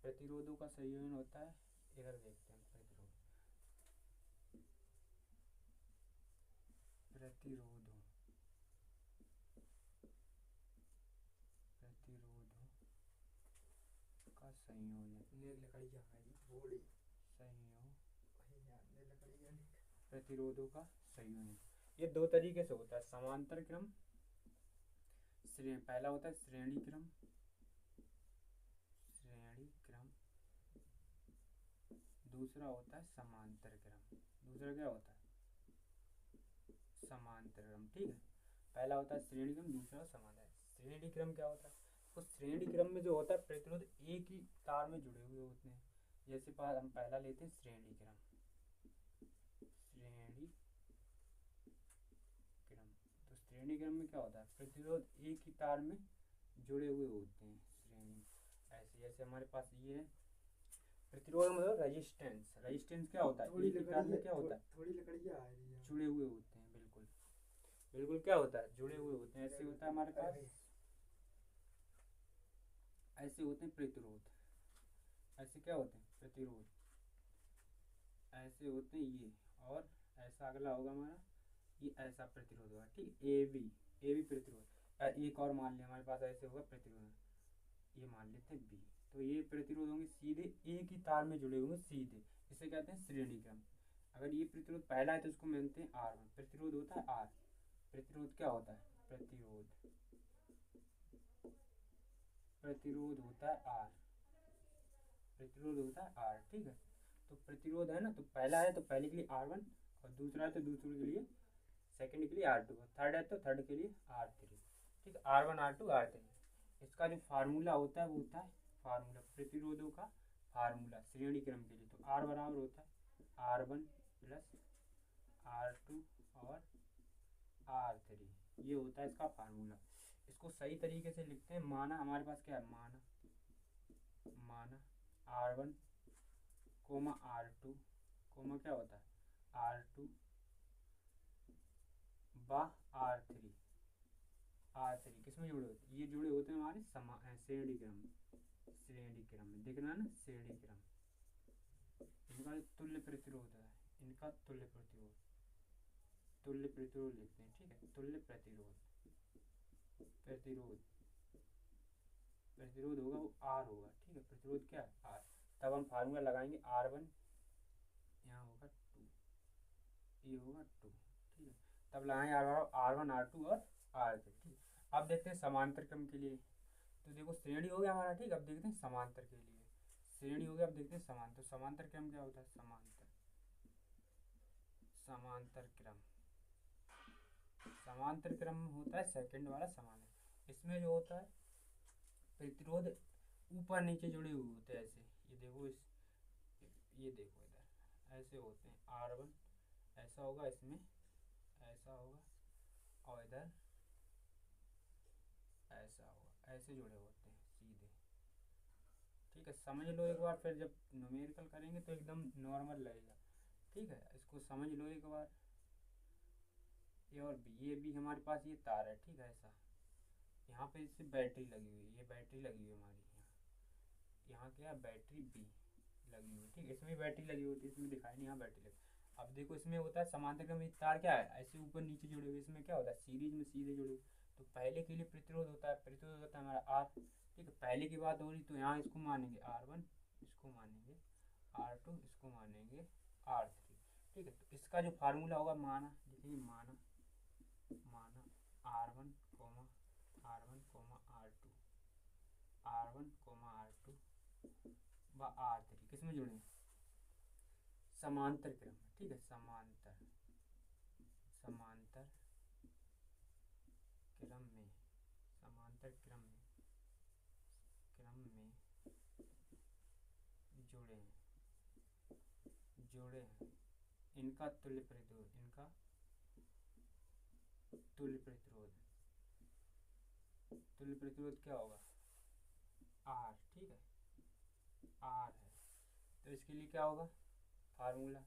प्रतिरोधों का संयोजन होता है, इधर देखते हैं प्रतिरोधों का संयोजन, प्रतिरोधों का संयोजन ये दो तरीके से होता है, समांतर क्रम, पहला होता है श्रेणी क्रम, दूसरा होता है समांतर क्रम। दूसरा क्या होता है? समांतर क्रम। ठीक है, पहला होता है श्रेणी क्रम, दूसरा समांतर। श्रेणी क्रम क्या होता है? तो श्रेणी क्रम में जो होता है प्रतिरोध एक ही तार में जुड़े हुए होते हैं। जैसे हम पहला लेते हैं श्रेणी क्रम। तो श्रेणी क्रम में क्या होता है? प्रतिरोध एक ही तार में जुड़े हुए होते हैं श्रेणी। ऐसे जैसे हमारे पास ये है प्रतिरोध मतलब रेजिस्टेंस। रेजिस्टेंस क्या होता है? एक ही तार में क्या होता है? थोड़ी लकड़ियाँ आ रही है, जुड़े हुए होते हैं। बिल्कुल बिल्कुल क्या होता है? जुड़े हुए होते हैं। ऐसे होता है हमारे पास, ऐसे होते हैं प्रतिरोध। ऐसे क्या होते हैं? प्रतिरोध। ऐसे होते हैं ये, और ऐसा अगला होगा हमारा ये, ऐसा प्रतिरोध होगा। ठीक है, ए बी प्रतिरोध। एक और मान लिया हमारे पास ऐसे होगा प्रतिरोध, ये मान लेते हैं बी। तो ये प्रतिरोध होंगे सीधे एक ही तार में जुड़े हुए सीधे, इसे कहते हैं श्रेणी क्रम। अगर ये प्रतिरोध पहला है तो इसको मानते हैं R1। प्रतिरोध होता है R। प्रतिरोध क्या होता है? प्रतिरोध होता है R। प्रतिरोध होता है R। ठीक है, तो प्रतिरोध है ना, तो पहला है तो पहले के लिए R1, और दूसरा है तो दूसरे के लिए, सेकंड के लिए R2, थर्ड है तो थर्ड के लिए R3। ठीक है, R1 R2 R3। इसका जो फार्मूला होता है वो होता है फार्मूला प्रतिरोधों का फार्मूला श्रेणी क्रम के लिए। तो R बराबर होता है R1 प्लस R2 और R3, ये होता है इसका फार्मूला। इसको सही तरीके से लिखते हैं, माना हमारे पास क्या है, माना R1 कोमा R2 कोमा क्या होता है R2 बा R3। किसमें जुड़े होते हैं? ये जुड़े होते हैं हमारे श्रेणी क्रम में। देखना ना, श्रेणी क्रम। इनका तुल्य प्रतिरोध है, इनका तुल्य प्रतिरोध लिखते हैं। ठीक है, तुल्य प्रतिरोध होगा वो R होगा। ठीक है, प्रतिरोध क्या है? R। तब हम फार्मूला लगाएंगे R1, यहाँ होगा 2, ये होगा 2। ठीक है, तब लगाएंगे R1 R2 और R3। ठीक, अब देखते हैं समांतर क्रम के लिए। तो देखो श्रेणी हो गया हमारा। ठीक, अब देखते हैं समांतर के लिए। श्रेणी हो गया, अब देखते हैं समांतर। समांतर क्रम क्या होता है? समांतर क्रम होता है सेकंड वाला समांतर। इसमें जो होता है प्रतिरोध ऊपर नीचे जुड़े हुए होते हैं ऐसे। ये देखो ये देखो इधर ऐसे होते हैं। R1 ऐसा होगा, इसमें ऐसा होगा, और इधर ऐसा होगा, ऐसे जुड़े होते हैं सीधे। ठीक है, समझ लो एक बार, फिर जब न्यूमेरिकल करेंगे तो एकदम नॉर्मल लगेगा। ठीक है, इसको समझ लो एक बार। ए और बी, ये भी हमारे पास ये तार है। ठीक है, ऐसा यहाँ पे इससे बैटरी लगी हुई है, ये बैटरी लगी हुई है हमारी। यहाँ क्या बैटरी बी लगी हुई है। ठीक है, इसमें बैटरी लगी होती है, इसमें दिखाई नहीं, यहाँ बैटरी लगी। अब देखो इसमें होता है समांतर क्रम में तार क्या है? ऐसे ऊपर नीचे जुड़े हुए। इसमें क्या होता है? सीरीज में सीधे जुड़े हुए। तो पहले के लिए प्रतिरोध होता है हमारा R। ठीक है, पहले की बात हो रही तो यहाँ इसको मानेंगे R1, इसको मानेंगे R2, इसको मानेंगे R3। ठीक है, तो इसका जो फार्मूला होगा माना, देखिए माना R1 कोमा R2 व R3 किसमें जुड़े? समांतर क्रम में। ठीक है, समांतर क्रम में जुड़े हैं। इनका तुल्य प्रतिरोध क्या होगा? R। ठीक है, R है। तो इसके लिए क्या होगा फार्मूला?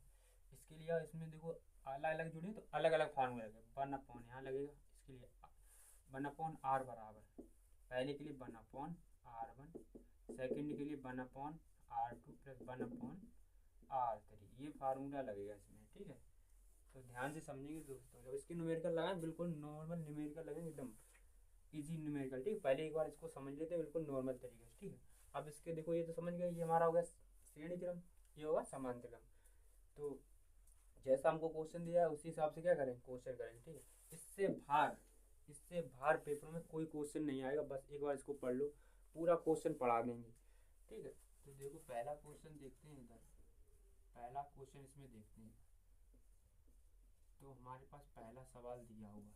इसके लिए इसमें देखो अलग अलग जुड़े तो अलग अलग फार्मूला लगेगा। 1/, यहाँ लगेगा इसके लिए 1/R बराबर, पहले के लिए 1/R R1, सेकेंड के लिए 1/R2 प्लस 1/R3, ये फार्मूला लगेगा इसमें, ठीक है। तो ध्यान से समझेंगे दोस्तों, जब इसकी न्यूमेरिकल लगाएं बिल्कुल नॉर्मल न्यूमेरिकल लगेंगे, एकदम इजी न्यूमेरिकल, ठीक है। पहले एक बार इसको समझ लेते हैं बिल्कुल नॉर्मल तरीके से, ठीक है। अब इसके देखो, ये तो समझ गए, ये हमारा होगा श्रेणी क्रम, ये होगा समांतर क्रम। तो जैसा हमको क्वेश्चन दिया है उसी हिसाब से क्या करें, क्वेश्चन करेंगे, ठीक है। इससे बाहर पेपर में कोई क्वेश्चन नहीं आएगा, बस एक बार इसको पढ़ लो, पूरा क्वेश्चन पढ़ा देंगे, ठीक है। तो देखो पहला क्वेश्चन देखते हैं इधर, पहला क्वेश्चन इसमें देखते हैं। तो हमारे पास पहला सवाल दिया हुआ है,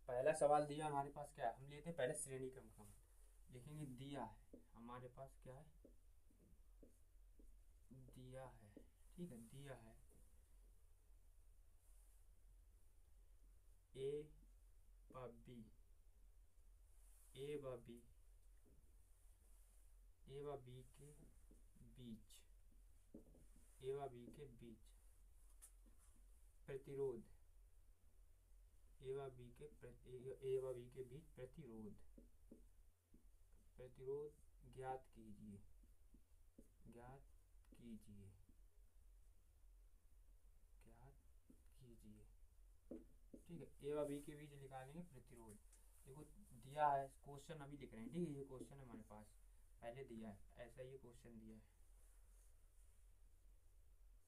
पहला सवाल दिया हमारे पास क्या है, हम लेते हैं पहले श्रेणी क्रम का, लिखेंगे दिया है हमारे पास, क्या है, दिया है, ठीक है। दिया है ए व बी, ए व बी, ए व बी के बीच, ए व बी के बीच प्रतिरोध, ए व बी के बीच प्रतिरोध, प्रतिरोध ज्ञात कीजिए, ज्ञात कीजिए, ज्ञात कीजिए, ठीक है। ए व बी के बीच निकालेंगे प्रतिरोध। देखो दिया है, क्वेश्चन अभी लिख रहे हैं, ठीक है। ये क्वेश्चन हमारे पास पहले दिया है, ऐसा ये क्वेश्चन दिया है,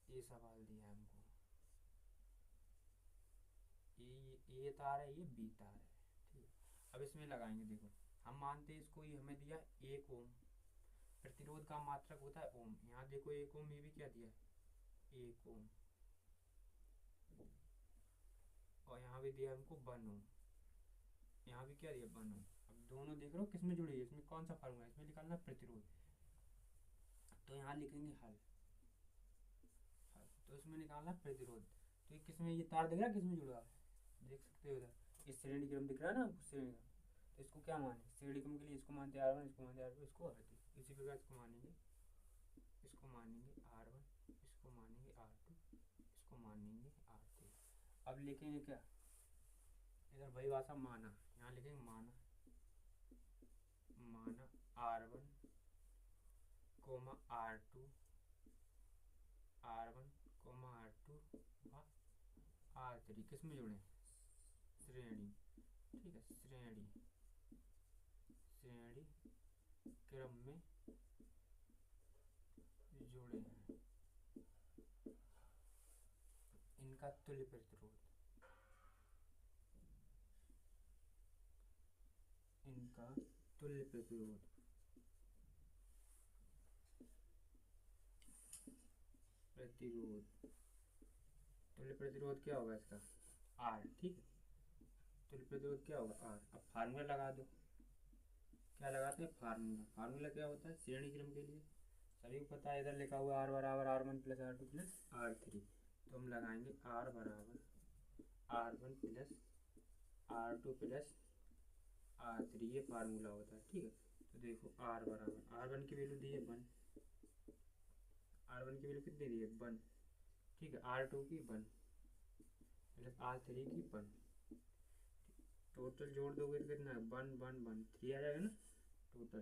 ये सवाल दिया है हमको, ये तार है, ये बी तार है, ठीक है। अब इसमें लगाएंगे, देखो हम मानते हैं इसको, ये हमें दिया 1 ओम, प्रतिरोध का मात्रक होता है ओम, यहाँ देखो 1 ओम, ये भी क्या दिया है 1 ओम, और यहाँ भी दिया हमको 1 ओम, यहाँ भी क्या दिया 1 ओम। अब दोनों देख रहे हो किस में जुड़े, इसमें कौन सा फार्मूला है, इसमें निकालना प्रतिरोध, तो यहाँ लिखेंगे हल, तो इसमें निकालना प्रतिरोध। तो ये किस में, ये तार दिख रहा है किस में जुड़ा है, देख सकते हो उधर इस श्रेणी क्रम दिख रहा है ना, श्रेणी क्रम, तो इसको क्या माने, श्रेणी क्रम के लिए इसको मानते हैं R1, इसको मानते हैं R2, इसको R3, इसी प्रकार इसको मानेंगे, इसको मानेंगे R1, इसको मानेंगे R2, इसको मानेंगे R3। अब लिखेंगे क्या, इधर वही भाषा माना, यहाँ लिखेंगे माना, माना R1 coma R2, R1 coma R2 व R3 किस में जुड़े, श्रेणी, ठीक है, श्रेणी, श्रेणी क्रम में जुड़े हैं, इनका तुल्य प्रतिरोध, इनका तुल्य प्रतिरोध, प्रतिरोध, तुल्य प्रतिरोध क्या होगा इसका R, ठीक है। तुल्य प्रतिरोध क्या होगा R। अब फार्मूला लगा दो, क्या लगाते हैं फार्मूला, फार्मूला क्या होता है श्रेणी क्रम के लिए सभी को पता है, इधर लिखा हुआ R बराबर R1 plus R2 plus R3, तो हम लगाएंगे R बराबर R1 plus R2 plus R3, ये फार्मूला होता है, ठीक है। तो देखो R बराबर R1 की वैल्यू दी है 1, R1 की वैल्यू कितनी दी है 1, ठीक है, R2 की 1 प्लस R3 की 1, टोटल जोड़ दोगे तो कितना है 1 1 1 3 आ जाएगा ना टोटल,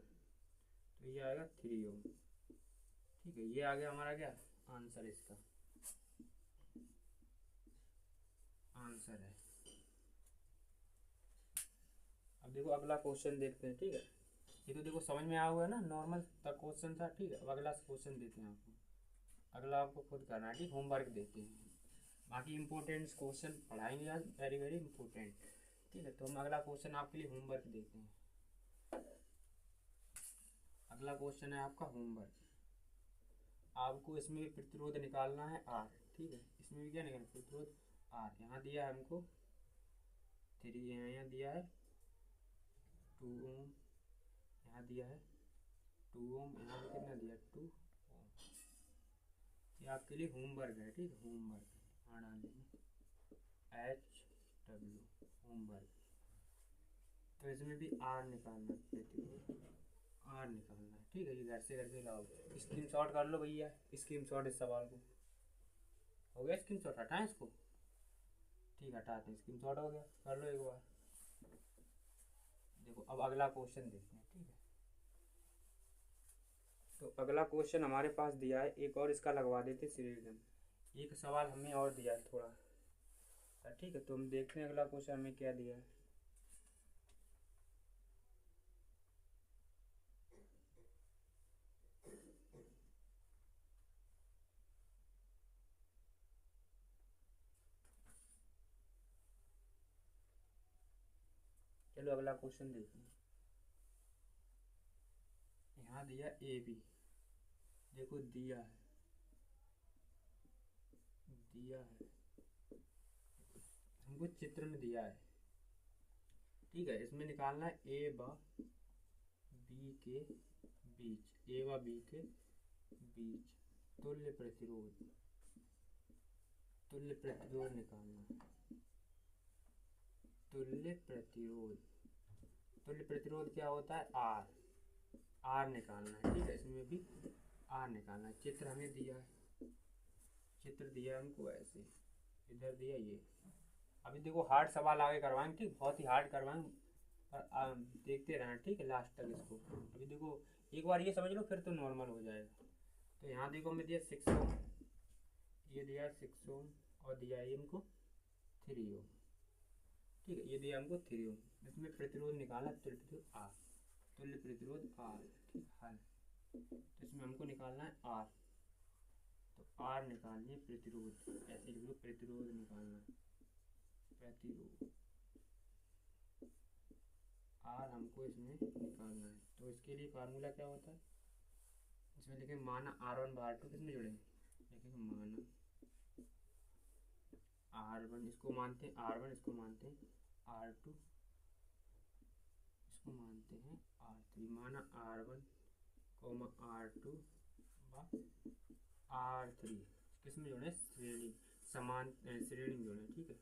तो ये आएगा 3 ओम, ठीक है। ये आ गया हमारा क्या आंसर, इसका आंसर है। अब देखो अगला क्वेश्चन देखते हैं, ठीक है। ये तो देखो समझ में आया हुआ है ना, नॉर्मल तक क्वेश्चन था, ठीक है। अब अगला क्वेश्चन देते हैं आपको, अगला आपको खुद करना है, ठीक, होमवर्क देते हैं, बाकी इंपॉर्टेंट क्वेश्चन पढ़ाएंगे आज, वेरी वेरी इंपॉर्टेंट, ठीक है। तो हम अगला क्वेश्चन आपके लिए होमवर्क देते हैं, अगला क्वेश्चन है आपका होमवर्क, आपको इसमें भी प्रतिरोध निकालना है R, ठीक है। इसमें भी क्या निकालना प्रतिरोध R, यहाँ दिया है हमको 3, यहाँ दिया है 2 ओम, यहाँ दिया है 2 ओम, यहाँ पे कितना दिया 2 ओम, ये आपके लिए होमवर्क है, ठीक है, होमवर्क, यहाँ डाल देंगे HW होमवर्क। तो इसमें भी R निकालना है, प्रतिरोध R निकालना है, ठीक है। ये घर से करके लाओ, स्क्रीन शॉट कर लो भैया, स्क्रीन शॉट इस सवाल को, हो गया स्क्रीन शॉट, हटाएं इसको, ठीक है हटाते हैं, स्क्रीन शॉट हो गया, कर लो एक बार, देखो अब अगला क्वेश्चन देखते हैं, ठीक है। तो अगला क्वेश्चन हमारे पास दिया है, एक और इसका लगवा देते श्रेणीक्रम। एक सवाल हमें और दिया है थोड़ा, ठीक है। तो हम देखते हैं अगला क्वेश्चन हमें क्या दिया है। चलो अगला क्वेश्चन देखते हैं। यहाँ दिया ए बी, देखो दिया है, हमको चित्र में दिया है, ठीक है। इसमें निकालना है ए व बी के बीच, ए व बी के बीच तुल्य प्रतिरोध, निकालना है। तुल्य प्रतिरोध क्या होता है, आर निकालना है, ठीक है। इसमें भी आर निकालना है। चित्र हमें दिया है, चित्र दिया हमको ऐसे, इधर दिया ये। अभी देखो हार्ड सवाल आगे करवाएंगे, ठीक, बहुत ही हार्ड करवाएंगे, पर देखते रहना, ठीक है, लास्ट तक इसको। अभी देखो एक बार ये समझ लो, फिर तो नॉर्मल हो जाएगा। तो यहाँ देखो हमें दिया 6 ओम, ये दिया 6 ओम, और दिया है हमको 3 ओम, ठीक है। ये दिया हमको 3 ओम। इसमें प्रतिरोध निकालना, तुल्य प्रतिरोध आर, ठीक है। तो इसमें हमको निकालना है आर, तो आर निकालिए प्रतिरोध, ऐसे लिख लो, प्रतिरोध निकालना है, प्रतिरोध आर हमको इसमें निकालना है। तो इसके लिए फार्मूला क्या होता है, इसमें लिखेंगे माना R1 बार 2, किसमें जोड़ेंगे, लिखेंगे माना R1, इसको मानते हैं R1, इसको मानते हैं R2, इसको मानते हैं R3, माना R1, R2 R3, किसमें जोड़े, श्रेणी समान श्रेणी में जोड़े, ठीक है।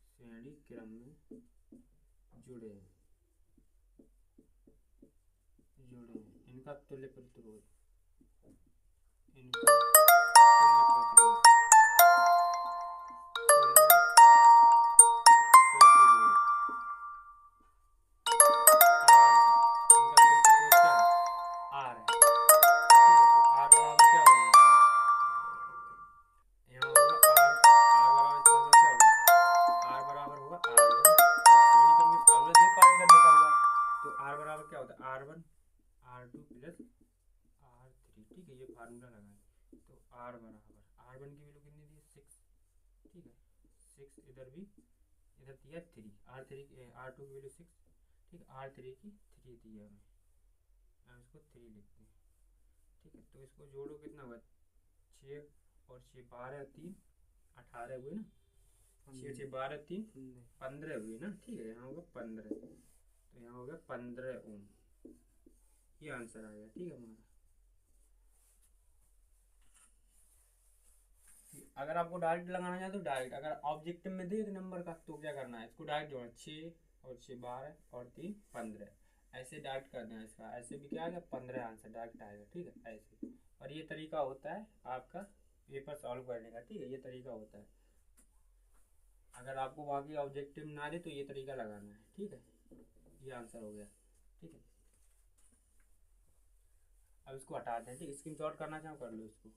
श्रेणी क्रम में जुड़े हैं, इनका तुल्य प्रतिरोध, R1 R2 प्लस R3, ठीक है। ये फार्मूला लगाए तो R बराबर, R1 की वैल्यू कितनी दी, 6, ठीक है। 6 इधर भी, इधर दिया 3, R2 की वैल्यू 6, ठीक है। R3 की 3 दिया हमें, हम इसको 3 लिखते हैं, ठीक है। तो इसको जोड़ो, कितना हुआ, 6 और 6 12 और 3 18 हुए ना, 6 6 12 3 15 हुए ना, ठीक है। यहाँ होगा 15, तो यहाँ होगा 15 ओम, ये आंसर आएगा, ठीक है हमारा। अगर आपको डायरेक्ट लगाना चाहे तो डायरेक्ट, अगर ऑब्जेक्टिव में दे एक नंबर का तो क्या करना है, इसको डायरेक्ट जोड़ना, 6 और 6 12 और 3 15, ऐसे डायरेक्ट कर देना इसका, ऐसे भी क्या आएगा 15 आंसर डायरेक्ट आएगा, ठीक है, ऐसे। और ये तरीका होता है आपका पेपर सॉल्व करने का, ठीक है, ये तरीका होता है। अगर आपको बाकी ऑब्जेक्टिव ना दे तो ये तरीका लगाना है, ठीक है। ये आंसर हो गया, ठीक है। अब इसको हटाते हैं, ठीक है। स्क्रीनशॉट करना चाहो कर लो इसको।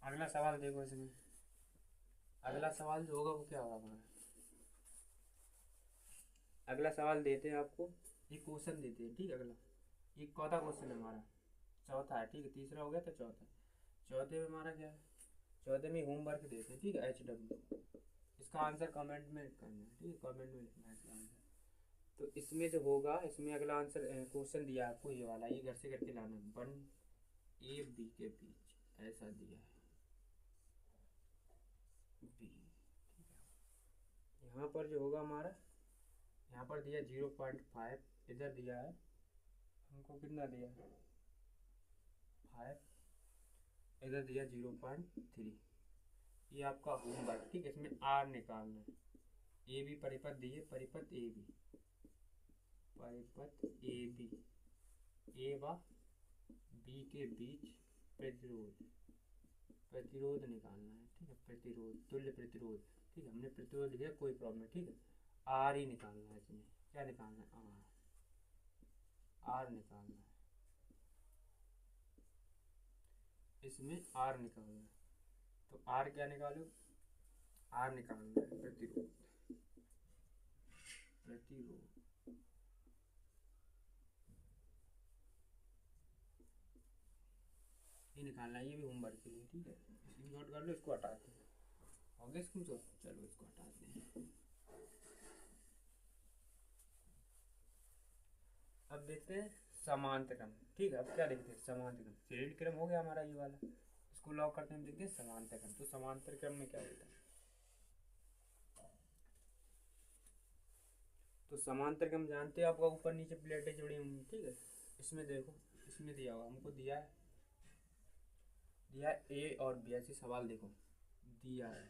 अगला सवाल देखो, इसमें अगला सवाल जो होगा वो क्या होगा हमारा, अगला सवाल देते हैं आपको, एक क्वेश्चन देते हैं, ठीक है। अगला एक चौथा क्वेश्चन है हमारा, चौथा है, ठीक है। तीसरा हो गया तो चौथा, चौथे में हमारा क्या है, चौथे में होमवर्क देते हैं, ठीक है, HW। इसका आंसर कमेंट में करना है, ठीक है, कमेंट में लिखना है इसका आंसर। तो इसमें जो होगा, इसमें अगला आंसर क्वेश्चन दिया है आपको, ये वाला, ये घर से करके लाना है, 1 A B के बीच ऐसा दिया है, B, ठीक है। यहाँ पर जो होगा हमारा, यहाँ पर दिया 0.5, इधर दिया है हमको कितना दिया, 5, इधर दिया 0.3, ये आपका होमवर्क, ठीक है। इसमें R निकालना है, ए बी परिपथ दिए, परिपथ ए बी, ए व बी के बीच प्रतिरोध, प्रतिरोध निकालना है, ठीक है, प्रतिरोध, तुल्य प्रतिरोध, ठीक है, हमने प्रतिरोध लिया, कोई प्रॉब्लम, ठीक है। आर ही निकालना है, इसमें क्या निकालना है, आर निकालना है, इसमें आर निकालना है। तो आर क्या निकालो, आर निकालना है, प्रतिरोध, प्रतिरोध, ये निकालना है, ये भी होमवर्क के लिए, ठीक है, इसकी नोट कर लो, इसको हटाते हैं, हो गया इसको, चलो इसको हटाते हैं। अब देखते हैं समांतर क्रम, ठीक है। अब क्या देखते हैं, समांतर क्रम, श्रेणी क्रम हो गया हमारा ये वाला, इसको लॉक करते हैं, देखते हैं समांतर क्रम। तो समांतर क्रम में क्या होता है, तो समांतर क्रम जानते हैं, आपका ऊपर नीचे प्लेटें जुड़ी हुई, ठीक है। इसमें देखो, इसमें दिया हुआ, हमको दिया है ए और बी, ऐसे सवाल देखो, दिया है,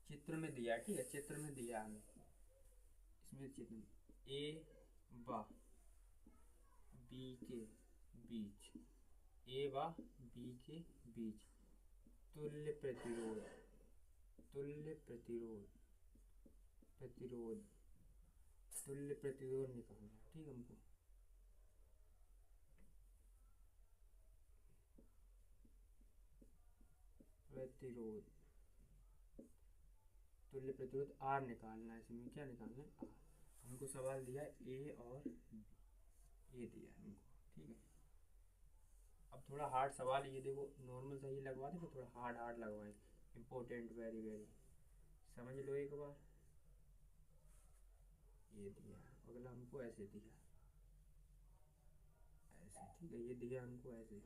चित्र में दिया है, ठीक है, चित्र में दिया है, इसमें चित्र में ए व बी के बीच, ए व बी के बीच तुल्य प्रतिरोध, तुल्य प्रतिरोध, प्रतिरोध, तुल्य प्रतिरोध निकालना, ठीक है, हमको प्रतिरोध, तुल्य प्रतिरोध आर निकालना है, इसमें क्या निकालना है, आर। हमको सवाल दिया है ए और बी, ये दिया है हमको, ठीक है। अब थोड़ा हार्ड सवाल, ये देखो नॉर्मल सही लगवा दे, थोड़ा हार्ड हार्ड लगवाएं, इम्पोर्टेंट, वेरी वेरी, समझ लो एक बार। ये दिया, अगला हमको ऐसे दिया, ऐसे, ठीक है, ये दिया हमको ऐसे,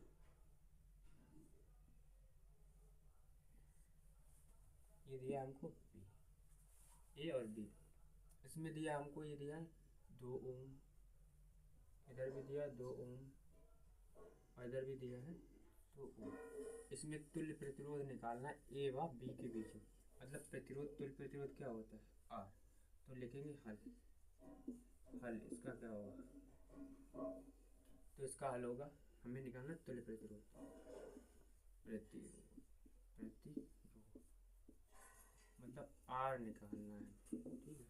ये दिया हमको बी, ए और बी, इसमें दिया हमको, ये दिया 2 ओम, इधर भी दिया 2 ओम, और इधर भी दिया है 2 ओम। इसमें तुल्य प्रतिरोध निकालना है ए व बी के बीच में, मतलब प्रतिरोध, तुल्य प्रतिरोध क्या होता है, आर। तो लिखेंगे हल, हल इसका क्या होगा, तो इसका हल होगा, हमें निकालना तुल्य प्रतिरोध, प्रतिरोध, प्रतिरोध, मतलब आर निकालना है, ठीक है,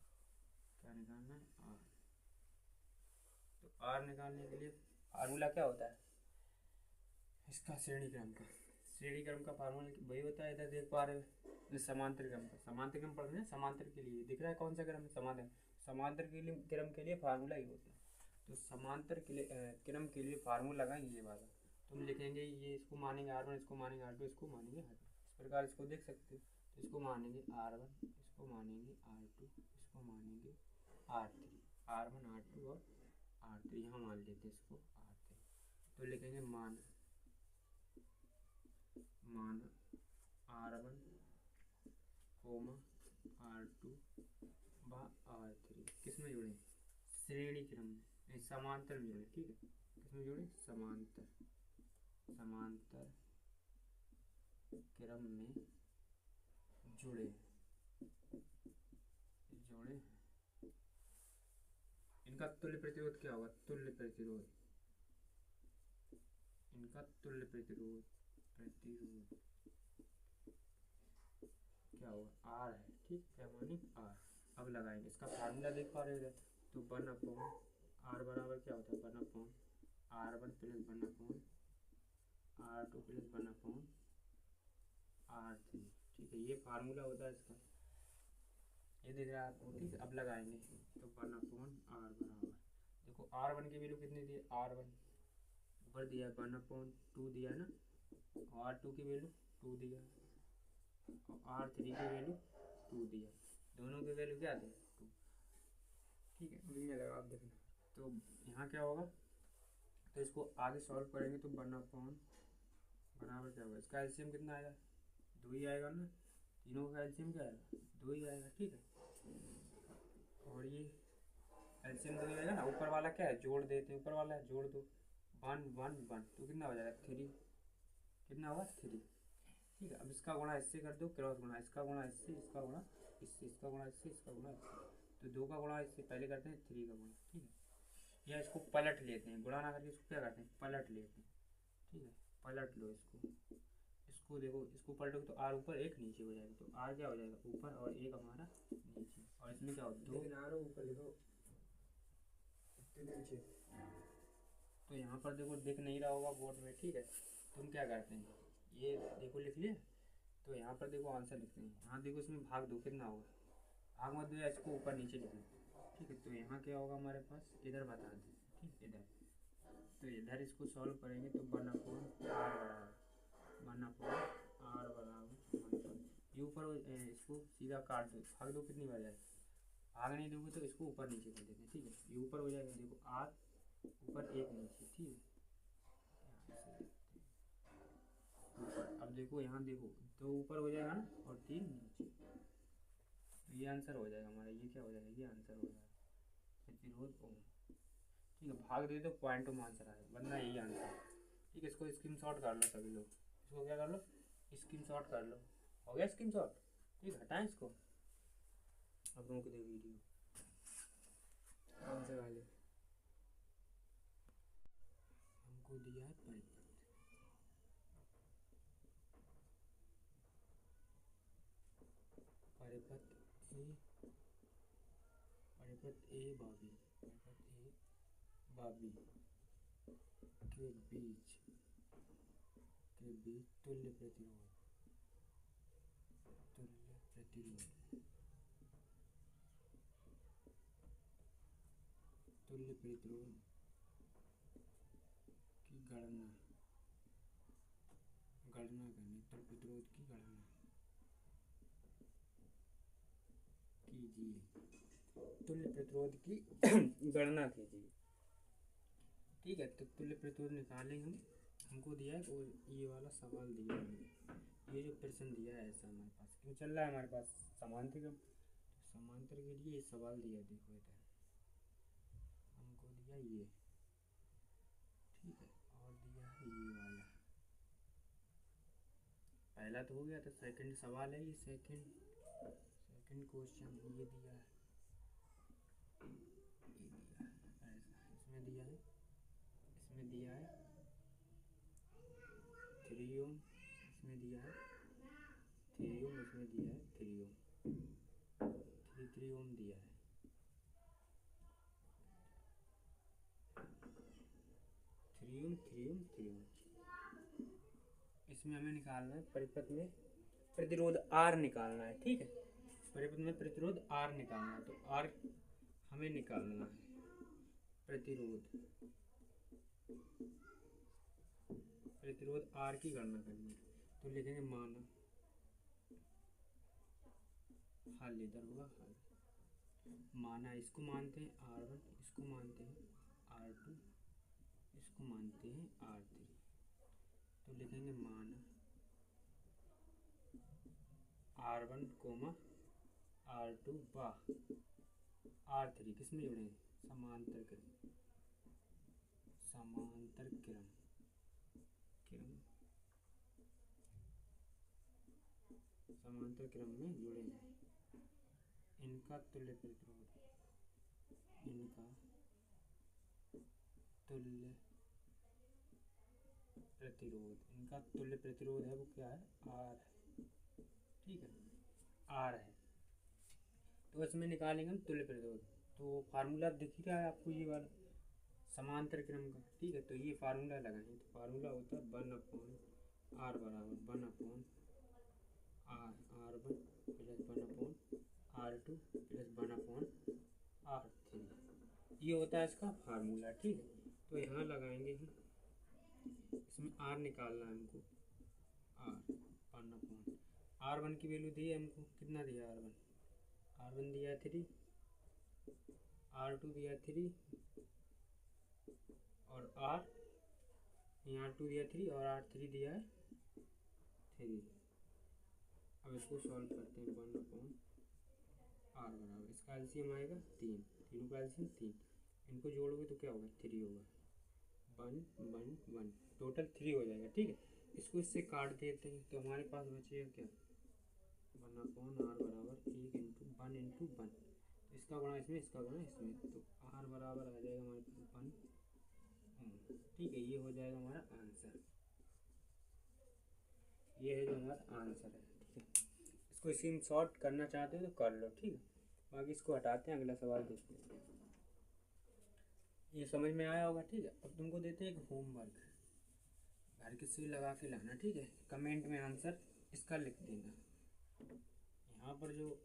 क्या निकालना है, आर। तो आर निकालने के लिए फार्मूला क्या होता है इसका, श्रेणी क्रम का, श्रेणी क्रम का फार्मूला वही होता है, इधर देख पा रहे हो, समांतर क्रम का, समांतर क्रम पढ़ रहे हैं, समांतर के लिए दिख रहा है कौन सा क्रम, समांतर, समांतर के लिए क्रम के लिए फार्मूला ही होता है। तो समांतर के लिए क्रम के लिए फार्मूला लगाएंगे ये वाला, तुम लिखेंगे ये, इसको मानेंगे R1, इसको मानेंगे R2, इसको मानेंगे R2, इस प्रकार इसको देख सकते हो। तो इसको मानेंगे R1, इसको मानेंगे R2, इसको मानेंगे R3, R1, R2 और R3, यहाँ मान लेते हैं इसको R3। तो लिखेंगे मान R1, R2 व R3 किस में जोड़ें, श्रेणी क्रम में, समांतर में जोड़े, ठीक है, किसमें जोड़े, समांतर, समांतर क्रम में जुड़े, जोड़े। इनका तुल्य प्रतिरोध क्या होगा, तुल्य प्रतिरोध, इनका तुल्य प्रतिरोध, प्रतिरोध क्या होगा, आर है, ठीक, क्या माने, आर। अब लगाएंगे, इसका फार्मूला देख पा रहे हो, तो 1/, आर बराबर क्या होता है, 1/, R1 plus 1/, R2 plus 1/, R3, ठीक है, ये फार्मूला होता है इसका, ये दिख रहा है आपको, ठीक है। अब लगाएंगे, तो 1/R बराबर, देखो R1 की वैल्यू कितनी दी है, R1 ऊपर दिया है 1/2 दिया है ना, और R2 की वैल्यू 2 दिया है, और R3 की वैल्यू 2 दिया, दोनों की वैल्यू क्या दी, 2, ठीक है, मिलने लगा, आप देखना। तो यहाँ क्या होगा, तो इसको आगे सॉल्व करेंगे, तो 1/, बराबर क्या होगा, इसका एलसीएम कितना आएगा, 2 ही आएगा ना, तीनों का एलसीएम क्या आएगा, 2 ही आएगा, ठीक है। और ये एलसीएम 2 ही आएगा ना, ऊपर वाला क्या है, जोड़ देते हैं, ऊपर वाला है जोड़ दो, 1 1 1, तो कितना हो जाएगा, 3, कितना होगा 3, ठीक है। अब इसका गुणा इससे कर दो, क्रॉस गुणा, इसका गुणा इससे, इसका गुणा इससे, इसका गुणा इससे, इसका गुणा इससे, तो 2 का गुणा इससे पहले करते हैं, 3 का गुणा, ठीक है। या इसको पलट लेते हैं, गुणा ना करके इसको क्या करते हैं, पलट लेते हैं, ठीक है, पलट लो इसको। इसको देखो, इसको पलटोगे तो आर ऊपर एक नीचे हो जाएगा, तो आर क्या हो जाएगा ऊपर और एक हमारा नीचे, और इसमें क्या हो दो, लेकिन आर ऊपर लिखो, इतने नीचे। तो यहाँ पर देखो दिख नहीं रहा होगा बोर्ड में, ठीक है। तुम क्या करते हैं, ये देखो लिख लिया, तो यहाँ पर देखो आंसर लिखते हैं, यहाँ देखो इसमें भाग दो कितना होगा, भाग मत दो या इसको ऊपर नीचे लिख लो, ठीक है। तो यहाँ क्या होगा हमारे पास, इधर बता दें, ठीक, इधर, तो इधर इसको सॉल्व करेंगे तो 1/r ये ऊपर इसको सीधा काट दो, भाग दो कितनी बार जाए, भाग नहीं दोगे तो इसको ऊपर नीचे कर देते हैं, ठीक है। ये ऊपर हो जाएगा, देखो आर ऊपर एक नीचे, ठीक है। ऊपर, अब देखो यहाँ देखो, दो ऊपर हो जाएगा ना और 3 नीचे, तो ये आंसर हो जाएगा हमारा, ये क्या हो जाएगा, ये आंसर हो जाएगा प्रतिरोध ओम, ठीक है। भाग दे तो पॉइंट में आंसर आएगा, वरना यही आंसर है, ठीक है। इसको स्क्रीनशॉट कर लो सभी लोग, इसको क्या कर लो, स्क्रीनशॉट कर लो, हो गया स्क्रीनशॉट, ठीक, हटाएं इसको, अब रोक दे वीडियो। कौन से वाले? हमको दिया है परिपथ, परिपथ ए, परिपथ ए बाबी, परिपथ ए बाबी के बीच तुल्य प्रतिरोध, तुल्य प्रतिरोध, तुल्य प्रतिरोध की गणना, गणना करनी, तुल्य प्रतिरोध की गणना कीजिए, तुल्य प्रतिरोध की गणना कीजिए, ठीक है। तो तुल्य प्रतिरोध निकालेंगे हम, हमको दिया है और ये वाला सवाल दिया है, ये जो प्रश्न दिया है ऐसा हमारे पास क्यों चल रहा है, हमारे पास समांतर, समांतर के लिए सवाल दिया है, देखो इधर हमको दिया ये, ठीक है, और दिया है ये वाला, पहला तो हो गया, तो सेकंड सवाल है ये, सेकंड क्वेश्चन ये दिया है, ये दिया है ऐसा, इसमें दिया है, इसमें दिया है 3 ओम, इसमें दिया है 3 ओम, इसमें दिया है 3 ओम, 3 ओम दिया है, 3 ओम 3 ओम 3 ओम। इसमें हमें निकालना है परिपथ में प्रतिरोध आर निकालना है, ठीक है। परिपथ में प्रतिरोध आर निकालना है, तो आर हमें निकालना है, प्रतिरोध, प्रतिरोध आर की गणना करनी है, तो लिखेंगे माना, हल इधर होगा हल, माना इसको मानते हैं R1, इसको मानते हैं R2, इसको मानते हैं R3, तो लिखेंगे माना R1 R2 बा R3 किस में जुड़े, समांतर क्रम, समांतर क्रम, समांतर क्रम में जुड़े हैं, इनका तुल्य प्रतिरोध, इनका तुल्य प्रतिरोध, इनका तुल्य प्रतिरोध है वो क्या है, आर है, ठीक है, आर है। तो इसमें निकालेंगे हम तुल्य प्रतिरोध, तो फार्मूला दिख ही रहा है आपको ये वाला समांतर क्रम का, ठीक है। तो ये फार्मूला लगाएंगे, तो फार्मूला होता है 1/r बराबर 1/r1 plus 1/r2 plus 1/r3, ये होता है इसका फार्मूला, ठीक है। तो यहाँ लगाएंगे ही, इसमें आर निकालना है हमको, R1 की वैल्यू दी है हमको, कितना दिया R1 दिया है 3, R2 दिया है 3, और यहाँ R2 दिया 3 और R3 दिया है 3। अब इसको सॉल्व करते हैं, 1/r बराबर, इसका एलसीएम आएगा 3, तीनों का एलसीएम 3, इनको जोड़ोगे तो क्या होगा 3 होगा, 1 1 1, टोटल 3 हो जाएगा, ठीक है। इसको इससे काट देते हैं, तो हमारे पास बचेगा क्या, 1/r बराबर 1 इंटू 1 इंटू 1, तो इसका गुणा इसमें, इसका गुणा इसमें, तो r बराबर आ जाएगा हमारे पास 1 ओम, ठीक है। ये हो जाएगा हमारा आंसर। ये है जो हमारा आंसर है। ठीक है, इसको स्क्रीन शॉट करना चाहते हो तो कर लो। ठीक है, बाकी इसको हटाते हैं, अगला सवाल देखते हैं। ये समझ में आया होगा। ठीक है, अब तुमको देते हैं एक होमवर्क, घर की सील लगा के लाना। ठीक है, कमेंट में आंसर इसका लिख देना। यहाँ पर जो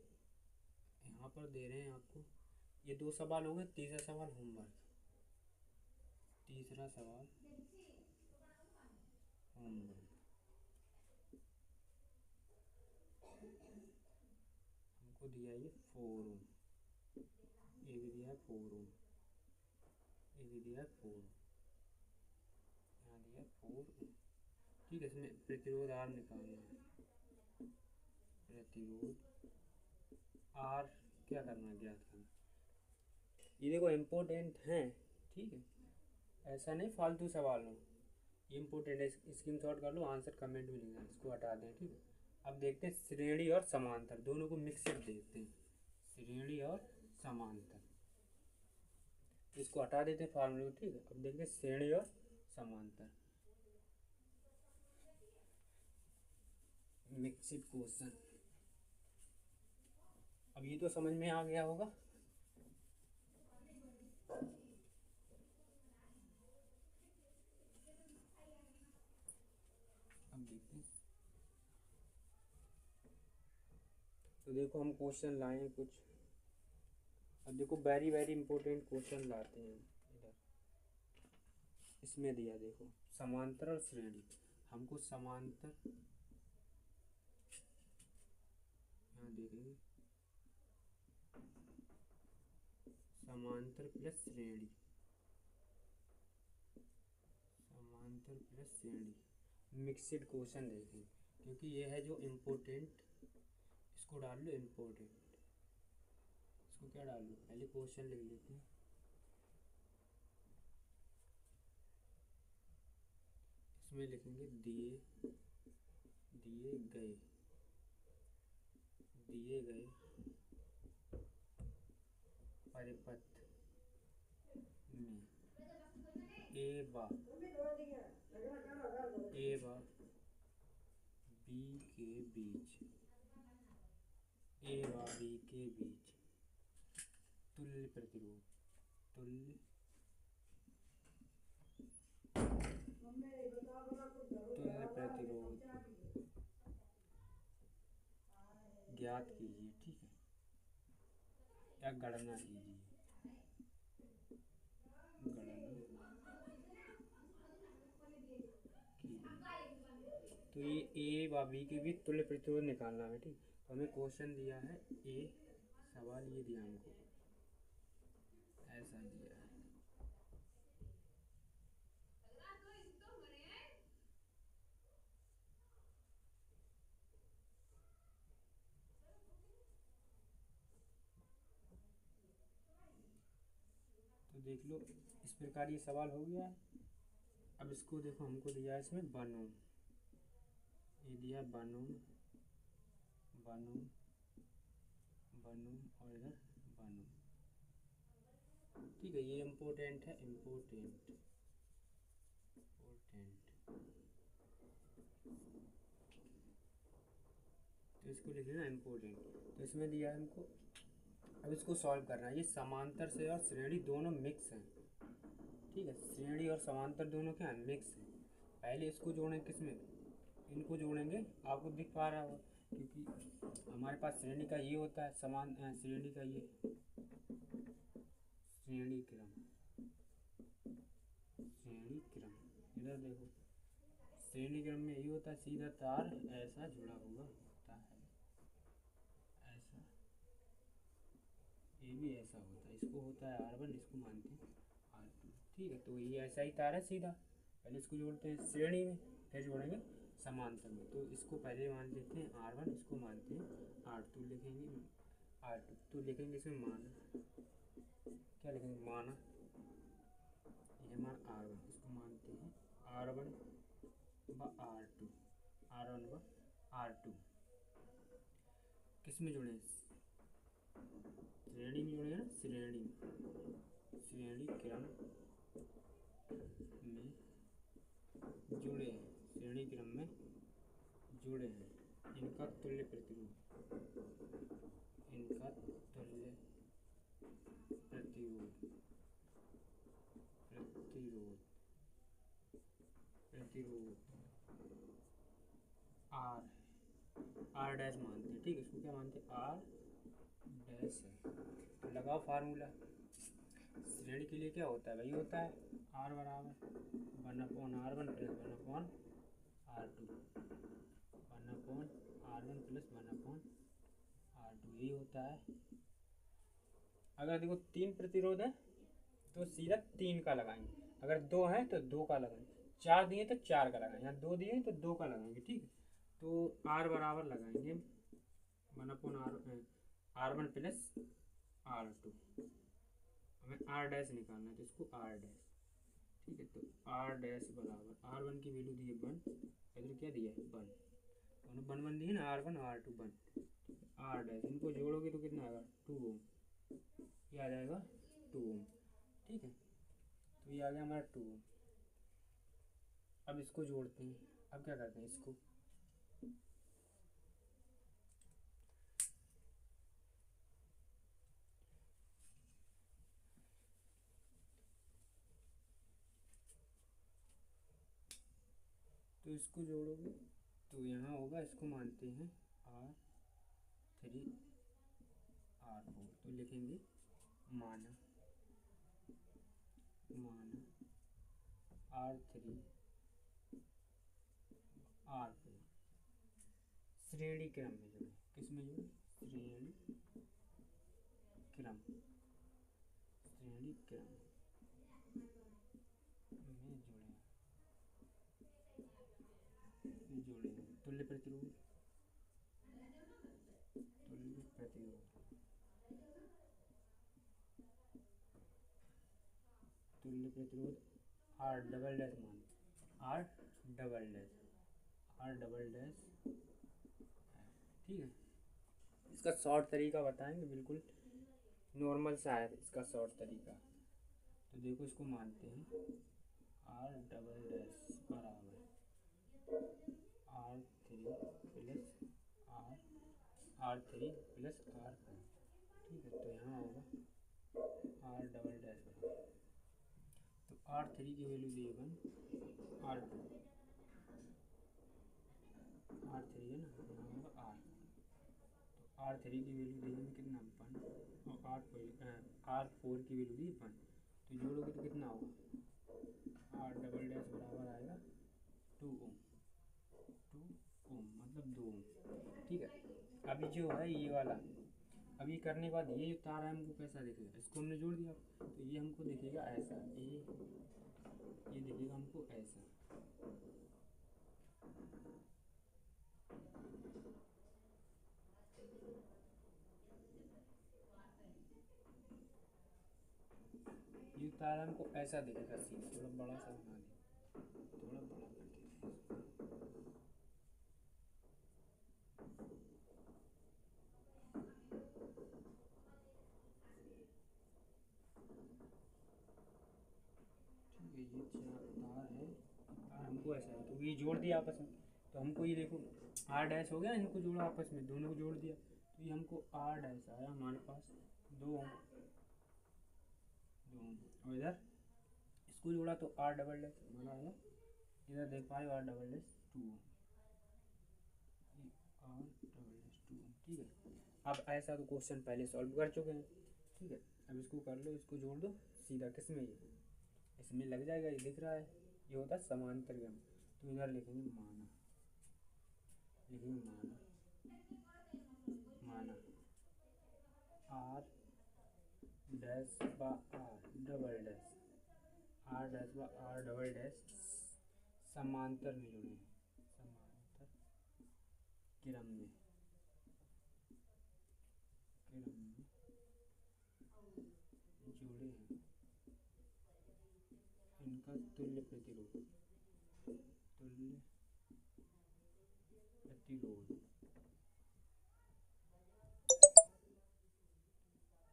यहाँ पर दे रहे हैं आपको, ये 2 सवाल हो गए, तीसरा सवाल होमवर्क। तीसरा सवाल होमवर्क, हमको दिया ये 4 ओम, ये भी दिया है 4 ओम, ये भी दिया है 4, यहाँ दिया 4 ओम। ठीक है, इसमें प्रतिरोध आर निकालना है। प्रतिरोध आर क्या करना है, ज्ञात करना। ये देखो इम्पोर्टेंट है। ठीक है, ऐसा नहीं फालतू सवाल हो, ये इम्पोर्टेंट है। स्क्रीन शॉट कर लो, आंसर कमेंट में लिखना। इसको हटा दें। ठीक है, अब देखते हैं श्रेणी और समांतर दोनों को मिक्सड देखते हैं। श्रेणी और समांतर, इसको हटा देते हैं फार्मूले। ठीक है, अब देखते हैं श्रेणी और समांतर मिक्सड क्वेश्चन। अब ये तो समझ में आ गया होगा। अब देखते हैं, तो देखो हम क्वेश्चन लाए हैं कुछ। अब देखो वेरी वेरी इंपॉर्टेंट क्वेश्चन लाते हैं इधर। इसमें दिया देखो समांतर और श्रेणी, हमको समांतर यहाँ दे देंगे, समांतर प्लस श्रेणी, समांतर प्लस श्रेणी मिक्सड क्वेश्चन देखें, क्योंकि ये है जो इम्पोर्टेंट। इसको डाल लो इम्पोर्टेंट, इसको क्या डाल लो, पहले क्वेश्चन लिख लेते हैं। इसमें लिखेंगे दिए गए परिपथ में ए व बी के बीच तुल्य प्रतिरोध ज्ञात कीजिए। ठीक है, या गणना कीजिए। तो ये ए व बी के बीच तुल्य प्रतिरोध निकालना है। ठीक, तो हमें क्वेश्चन दिया है, ए सवाल ये दिया हमको, ऐसा दिया है। तो देख लो, इस प्रकार ये सवाल हो गया है। अब इसको देखो, हमको दिया है इसमें 1 ओम, ये दिया 1 ओम और इधर 1 ओम। ठीक है, ये इम्पोर्टेंट है, इम्पोर्टेंट। तो इसको लिख लेना इम्पोर्टेंट। तो इसमें दिया है हमको, अब इसको सॉल्व करना है। ये समांतर से और श्रेणी दोनों मिक्स हैं। ठीक है, श्रेणी और समांतर दोनों क्या है, मिक्स है। पहले इसको जोड़ें, किसमें, इनको जोड़ेंगे। आपको दिख पा रहा होगा, क्योंकि हमारे पास श्रेणी का ये होता है, समान श्रेणी का ये श्रेणी क्रम इधर देखो, श्रेणी क्रम में ये होता है, सीधा तार ऐसा जुड़ा हुआ होता है, ऐसा, ये भी ऐसा होता है। इसको होता है R1, इसको मानते हैं R2। ठीक है, तो ये ऐसा ही तार है सीधा। पहले इसको जोड़ते हैं श्रेणी में, फिर जोड़ेंगे समांतर में। तो इसको पहले मान लेते हैं R1, इसको मानते हैं R2, लिखेंगे R2। तो लिखेंगे इसमें माना, क्या लिखेंगे, माना, ये हमारा R1, इसको मानते हैं R1 व R2। किस में जुड़े, श्रेणी में जुड़े ना, श्रेणी क्रम में जुड़े हैं, श्रेणी क्रम में जुड़े हैं, इनका तुल्य प्रतिरोध, इनका तुल्य प्रतिरोध, प्रतिरोध, प्रतिरोध आर, आर डैश मानते हैं, ठीक है, इसको क्या मानते हैं, आर डैश है। तो लगाओ फार्मूला, श्रेणी के लिए क्या होता है, वही होता है, आर बराबर 1/R1 plus 1/R2, 1/R1 plus 1/R2, यही होता है। अगर देखो 3 प्रतिरोध है तो सीधा 3 का लगाएंगे, अगर 2 है तो 2 का लगाएंगे, 4 दिए तो 4 का लगाएंगे, यहाँ 2 दिए तो 2 का लगाएंगे, ठीक है। तो आर बराबर लगाएंगे 1/R1 प्लस R2, हमें आर डैश निकालना है तो इसको आर डैश, ठीक है। तो आर डैश बराबर R1 की वैल्यू दी है 1, इधर क्या दिया है 1, दोनों 1 दिए ना, R1 और R2 1, आर डैश, इनको जोड़ोगे तो कितना आएगा 2 ओम, ये आ जाएगा 2 ओम, ठीक है। तो ये आ गया हमारा 2 ओम। अब इसको जोड़ते हैं, अब क्या करते हैं इसको, तो इसको जोड़ोगे तो यहाँ होगा, इसको मानते हैं R3 R4, तो लिखेंगे माना R3 R4 श्रेणी क्रम में जुड़े, किस में जुड़े, श्रेणी क्रम, श्रेणी क्रम में जुड़े, तुल्य प्रतिरोध, तुल्य प्रतिरोध, तुल्य प्रतिरोध आर डबल डैश मान, R double dash, R double dash, ठीक है। इसका शॉर्ट तरीका बताएंगे, बिल्कुल नॉर्मल सा है इसका शॉर्ट तरीका। तो देखो इसको मानते हैं आर डबल डैश बराबर R3 plus R3 plus R4, ठीक है। तो यहाँ होगा आर डबल डैश बराबर, तो R3 की वैल्यू दी 1, R2, R3 है ना, यहाँ होगा R, तो R3 की वैल्यू दी है कितना 1, और R4 की वैल्यू दी 1, तो जोड़ोगे तो कितना होगा, आर डबल डैश बराबर आएगा 2 ओम, 2 ओम मतलब 2 ओम, ठीक है। अभी जो है ये वाला, अभी करने के बाद ये तार है हमको कैसा दिखेगा, इसको हमने जोड़ दिया तो ये हमको दिखेगा ऐसा, ये दिखेगा हमको ऐसा, ये तार हमको ऐसा दिखेगा सीधा, थोड़ा बड़ा सा बना दे, थोड़ा बड़ा कर देते हैं, ठीक है। ये तार है, तार हमको ऐसा है, तो ये जोड़ दिया आपस में, तो हमको ये देखो आर डैश हो गया, इनको जोड़ा आपस में, दोनों को जोड़ दिया, तो ये हमको आर डैश आया हमारे पास 2 ओम, 2 ओम, और इधर इसको जोड़ा तो आर डबल डैश हमारा आया, इधर देख पा रहे हो R double dash 2 ohm, R double dash 2 ohm, ठीक है। अब ऐसा तो क्वेश्चन पहले सॉल्व कर चुके हैं, ठीक है। अब इसको कर लो, इसको जोड़ दो सीधा, किस में, ये इसमें लग जाएगा, ये दिख रहा है, ये होता है समांतर क्रम, तो इधर लिखेंगे माना, लिखेंगे माना आर डैश बा R double dash, R dash बा आर डबल डैश समांतर में जुड़े, समांतर क्रम में, जुड़े हैं, इनका तुल्य प्रतिरोध, तुल्य प्रतिरोध,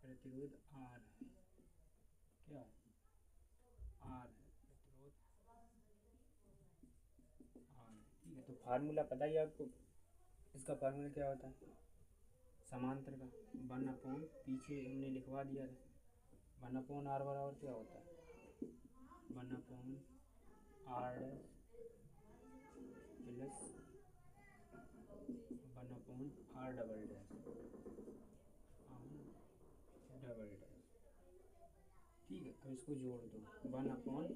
प्रतिरोध आर है, क्या आर है, प्रतिरोध आर, ठीक है। तो फार्मूला पता ही है आपको, इसका फार्मूला क्या होता है समांतर का, 1/, पीछे हमने लिखवा दिया था, 1/r बराबर क्या होता है 1/r plus 1/r double dash ठीक है। अब इसको जोड़ दो, 1/r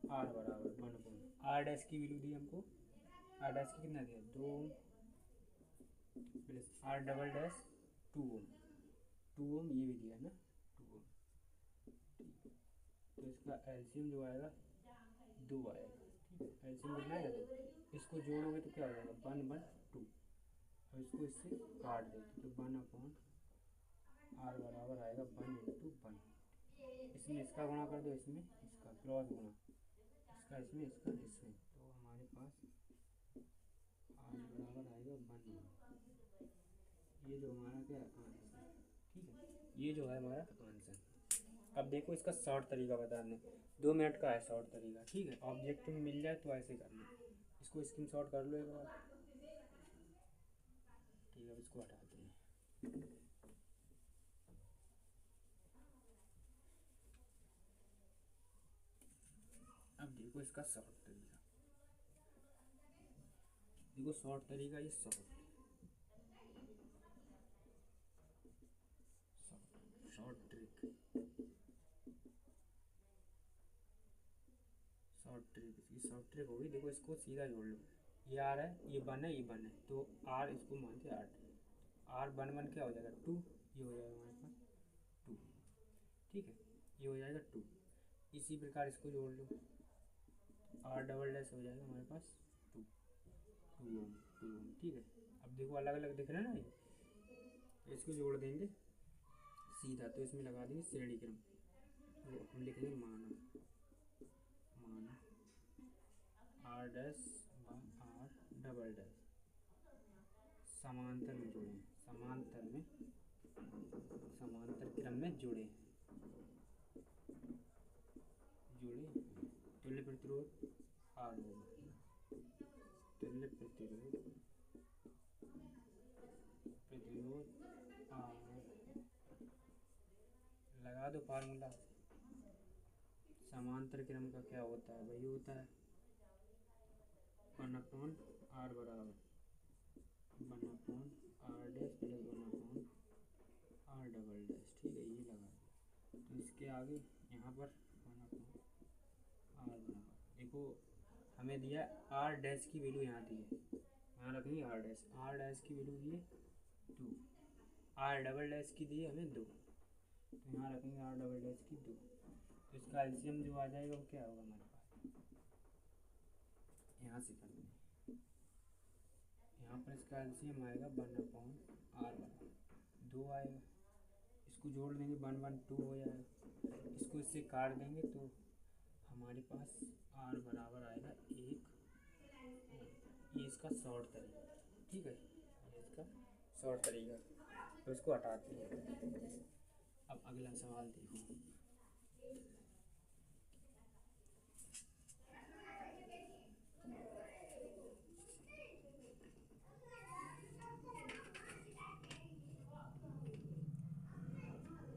बराबर 1/r डैश की वैल्यू दी हमको, आर डैश की कितना दिया 2 प्लस आर डबल डैश 2 ओम ये भी दिया ना 2 ओम। तो इसका एलसीएम जो आएगा 2 आएगा, ठीक है एलसीएम कितना आएगा 2, इसको जोड़ोगे तो क्या हो जाएगा 1/2। और इसको इससे काट देते तो 1/r बराबर आएगा 1/1। इसमें इसका गुणा कर दो, इसमें इसका क्रॉस गुणा, इसका इसमें इसका इसमें, तो हमारे पास r बराबर आएगा 1। ये जो हमारा क्या है आंसर, ठीक है ये जो है हमारा आंसर। अब देखो इसका शॉर्ट तरीका बताने, 2 मिनट का है शॉर्ट तरीका, ठीक है ऑब्जेक्ट में मिल जाए तो ऐसे करना, इसको स्क्रीन शॉट कर लो एक बार, ठीक है अब इसको हटाते हैं। अब देखो इसका शॉर्ट तरीका, देखो शॉर्ट तरीका, ये शॉर्ट ट्रिक, इसकी शॉर्ट ट्रिक होगी। देखो इसको सीधा जोड़ लो, ये आर है ये 1 है ये 1 है, तो आर इसको मानते 8, आर 1 क्या हो जाएगा 2, ये हो जाएगा हमारे पास 2, ठीक है ये हो जाएगा 2। इसी प्रकार इसको जोड़ लो, आर डबल डैश हो जाएगा हमारे पास 2 ओम, ठीक है। अब देखो अलग अलग दिख रहा है ना ये, तो इसको जोड़ देंगे सीधा, तो इसमें लगा देंगे श्रेणी क्रम, तो हम लिखेंगे माना R dash R double dash समांतर में जुड़े, समांतर क्रम में जुड़े तुल्य प्रतिरोध आर होगा, तुल्य प्रतिरोध आर, लगा दो फार्मूला, समांतर क्रम का क्या होता है वही होता है 1/r बराबर 1/r dash plus 1/r double dash, ठीक है ये लगा दिया। तो इसके आगे यहाँ पर 1/r बराबर, देखो हमें दिया r डैश की वैल्यू यहाँ दी है, यहाँ रखेंगे r डैश की वैल्यू दी है 2, r डबल डैश की दी है हमें 2, तो यहाँ रखेंगे r डबल डैश की 2, तो इसका एलसीएम जो आ जाएगा वो क्या होगा हमारे पास, यहाँ से कर दें, यहाँ पर इसका एलसीएम आएगा 1/r बराबर 2 आएगा, इसको जोड़ देंगे 1/2 हो जाएगा, इसको इससे काट देंगे तो हमारे पास r बराबर आएगा 1। ये इसका शॉर्ट तरीका, ठीक है ये इसका शॉर्ट तरीका, तो इसको हटाते हैं। अब अगला सवाल देखो,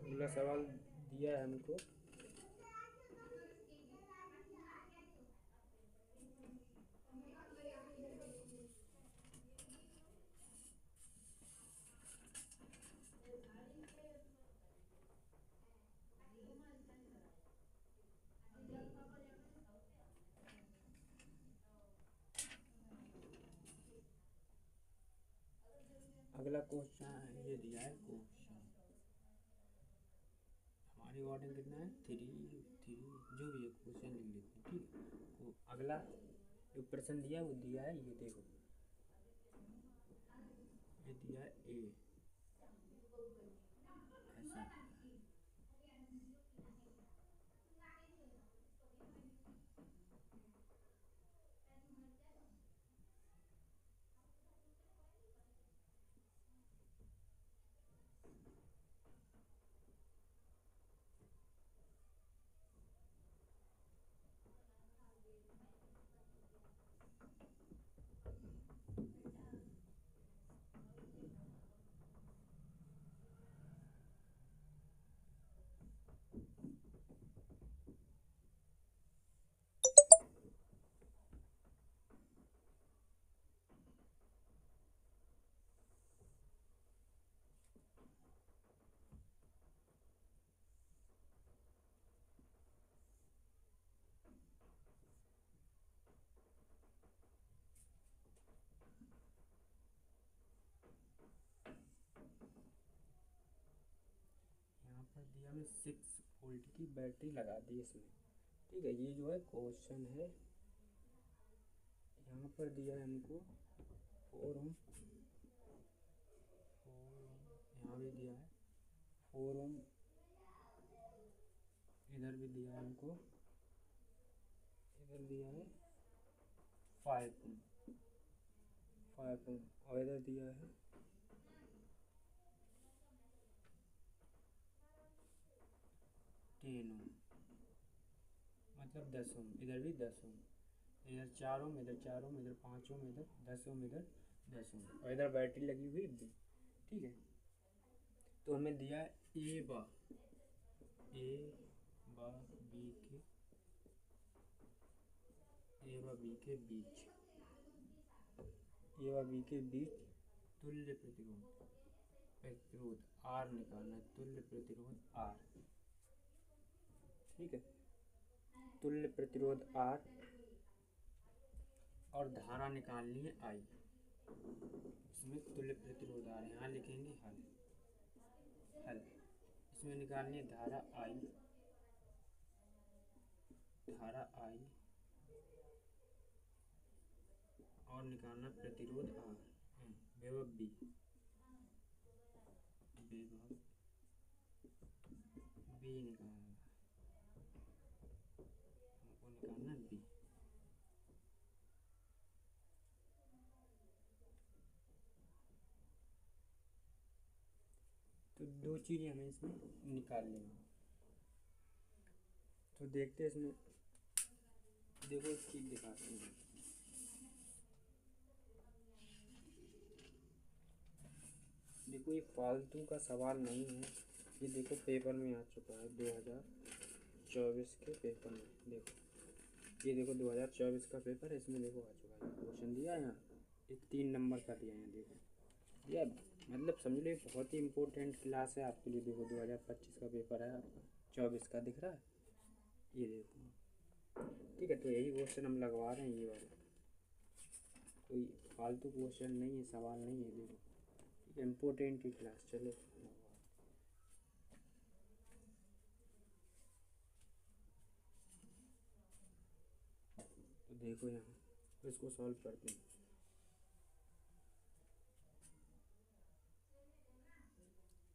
अगला सवाल दिया है हमको, अगला क्वेश्चन ये दिया है, क्वेश्चन हमारी वार्डिंग कितना है 3 जो भी है क्वेश्चन लिख लेते हैं, ठीक है। तो अगला जो प्रश्न दिया है वो दिया है, ये देखो ये दिया है ए, ऐसा पर दिया हमें 6 वोल्ट की बैटरी लगा दी इसमें। ठीक है, ये जो है क्वेश्चन है। यहाँ पर दिया है हमको 4 ओम, यहाँ भी दिया है 4 ओम, इधर भी दिया है हमको, इधर दिया है 5 ओम, 5 ओम, और इधर दिया है 10 ओम, मतलब 10 ओम, इधर भी 10 ओम, इधर 4 ओम, इधर 4 ओम, इधर 5 ओम, इधर 10 ओम, इधर 10 ओम, और इधर बैटरी लगी हुई B। ठीक है, तो हमें दिया है ए बा बी के, ए व बी के बीच, ए व बी के बीच तुल्य प्रतिरोध R निकालना है, तुल्य प्रतिरोध R। ठीक है, तुल्य प्रतिरोध R और धारा निकालनी है I। इसमें तुल्य प्रतिरोध R, यहाँ लिखेंगे हल, इसमें निकालनी है धारा I, और निकालना प्रतिरोध R, विभव B, निकालना, हमको निकालना B। तो दो चीज़ें हमें इसमें निकाल लेंगे। तो देखते हैं इसमें, देखो एक चीज़ दिखाते हैं। देखो ये फालतू का सवाल नहीं है, ये देखो पेपर में आ चुका है 2024 के पेपर में। देखो ये देखो 2024 का पेपर है, इसमें देखो आ चुका है, क्वेश्चन दिया है यहाँ, ये 3 नंबर का दिया है। देखो दिया, मतलब समझ लो बहुत ही इम्पोर्टेंट क्लास है आपके लिए। देखो 2025 का पेपर है आपका, 24 का दिख रहा है, ये देखो। ठीक है, तो यही क्वेश्चन हम लगवा रहे हैं, ये वाला कोई फालतू क्वेश्चन नहीं है, सवाल नहीं है। देखो ठीक है, इम्पोर्टेंट ही क्लास। चलो तो देखो यहाँ, तो इसको सॉल्व करते हैं।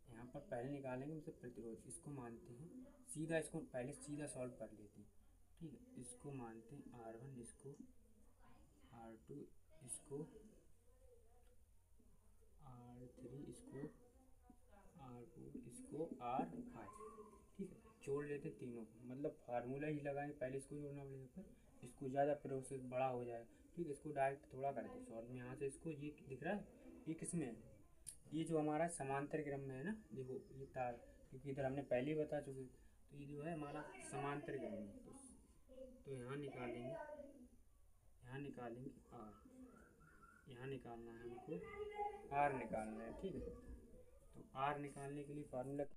यहाँ पर पहले निकालेंगे हमसे प्रतिरोध, इसको मानते हैं सीधा, इसको पहले सीधा सॉल्व कर लेते हैं। ठीक है, इसको मानते हैं R1, इसको R2, इसको R3, इसको R4, इसको R5। ठीक है, जोड़ लेते तीनों को, मतलब फार्मूला ही लगाएं, पहले इसको जोड़ना पड़ेगा, फिर इसको ज़्यादा प्रोसेस बड़ा हो जाए। ठीक है, इसको डायरेक्ट थोड़ा कर दो सॉल्व में। यहाँ से इसको, ये दिख रहा है, ये किसमें है, ये जो हमारा समांतर क्रम में है ना, देखो ये तार, क्योंकि इधर हमने पहले ही बता चुके, तो ये जो है हमारा समांतर क्रम में। तो यहाँ निकालेंगे, यहाँ निकालेंगे R, यहाँ निकालना है हमको R निकालना है। ठीक है, तो R निकालने के लिए फार्मूला